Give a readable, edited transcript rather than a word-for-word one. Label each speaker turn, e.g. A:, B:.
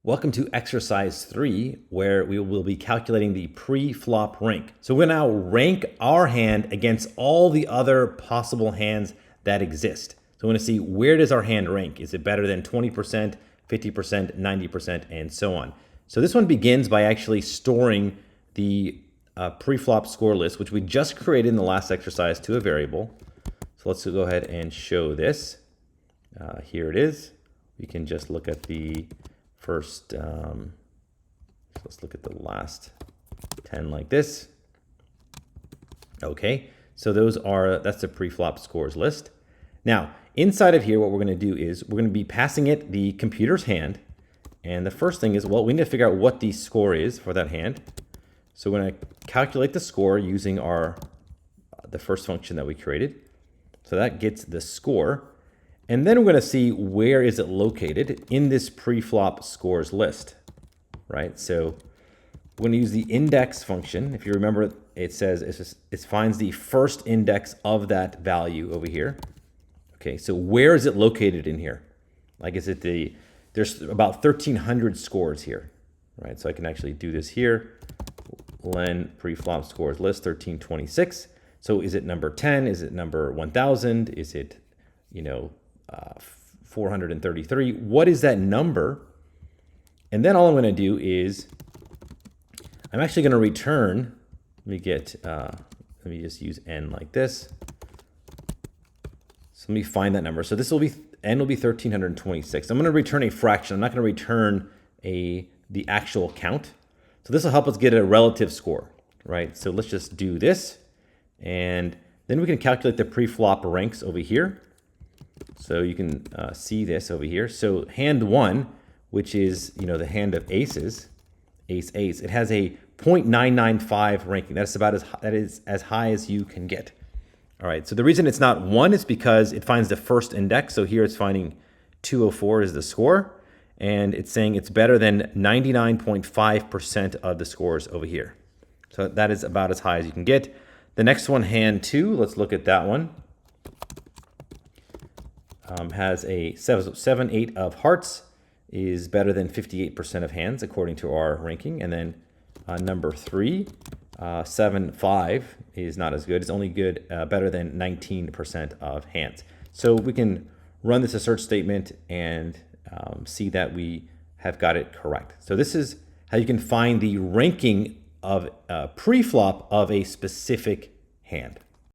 A: Welcome to exercise 3, where we will be calculating the pre-flop rank. So we're gonna now rank our hand against all the other possible hands that exist. So we're gonna see, where does our hand rank? Is it better than 20%, 50%, 90%, and so on? So this one begins by actually storing the pre-flop score list, which we just created in the last exercise, to a variable. So let's go ahead and show this. Here it is. We can just look at the first, let's look at the last 10 like this. Okay, so that's the pre-flop scores list. Now, inside of here, what we're gonna do is we're gonna be passing it the computer's hand. And the first thing is, well, we need to figure out what the score is for that hand. So we're gonna calculate the score using the first function that we created. So that gets the score. And then we're going to see, where is it located in this pre-flop scores list, right? So we're going to use the index function. If you remember, it says it finds the first index of that value over here. Okay, so where is it located in here? Like, there's about 1,300 scores here, right? So I can actually do this here. Len pre-flop scores list 1326. So is it number 10? Is it number 1000? Is it, 433? What is that number? And then all I'm going to do is I'm actually going to return. Let me just use n like this. So let me find that number. So this will be n will be 1326. I'm going to return a fraction. I'm not going to return the actual count. So this will help us get a relative score, right? So let's just do this, and then we can calculate the pre-flop ranks over here. So you can see this over here. So hand 1, which is the hand of aces, ace, it has a 0.995 ranking. That is as high as you can get. All right. So the reason it's not 1 is because it finds the first index. So here it's finding 204 is the score, and it's saying it's better than 99.5% of the scores over here. So that is about as high as you can get. The next one, hand 2. Let's look at that one. Has a 7-8 of hearts, is better than 58% of hands according to our ranking. And then number 3, 7-5 is not as good. It's only good, better than 19% of hands. So we can run this assert statement and see that we have got it correct. So this is how you can find the ranking of pre-flop of a specific hand.